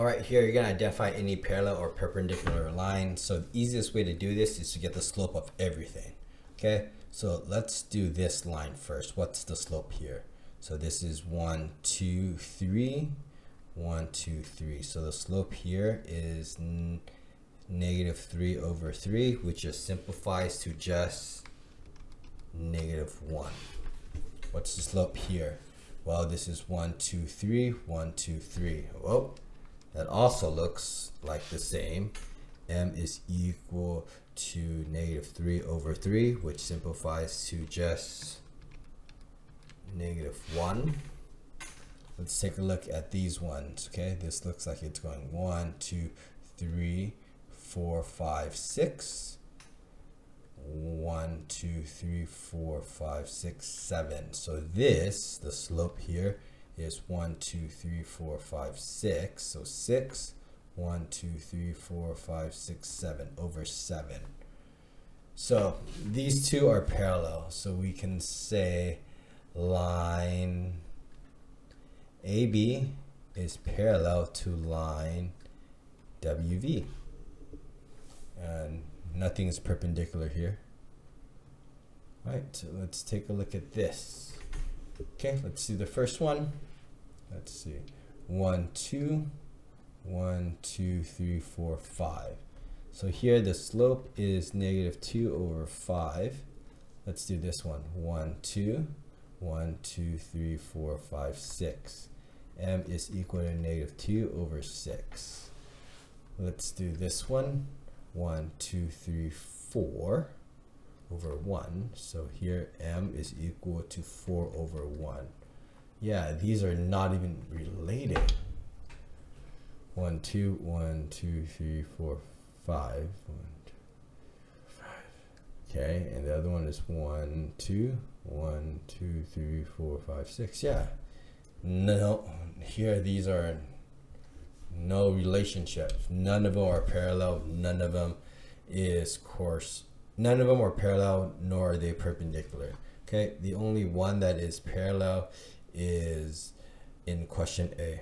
All right, here you're gonna identify any parallel or perpendicular line. So the easiest way to do this is to get the slope of everything. Okay, so let's do this line first. What's the slope here? So this is 1, 2, 3, 1, 2, 3. So the slope here is -3/3, which just simplifies to just -1. What's the slope here? Well, this is 1, 2, 3, 1, 2, 3. Well, that also looks like the same. M is equal to -3/3, which simplifies to just -1. Let's take a look at these ones. Okay, this looks like it's going 1, 2, 3, 4, 5, 6. 1, 2, 3, 4, 5, 6, 7. So this, the slope here, is 1, 2, 3, 4, 5, 6. So 6, 1, 2, 3, 4, 5, 6, 7 over 7. So these two are parallel. So we can say line AB is parallel to line WV. And nothing is perpendicular here. All right, so let's take a look at this. Okay, let's do the first one. Let's see, 1, 2, 1, 2, 3, 4, 5. So here the slope is -2/5. Let's do this one. 1, 2, 1, 2, 3, 4, 5, 6. M is equal to -2/6. Let's do this one. 1, 2, 3, 4 over 1. So here M is equal to 4/1. Yeah, these are not even related. 1, 2, 1, 2, 3, 4, 5. 1, 2, 5. Okay, and the other one is 1, 2, 1, 2, 3, 4, 5, 6. Yeah. No, here these are no relationship. None of them are parallel. None of them are parallel, nor are they perpendicular. Okay, the only one that is parallel is in question A.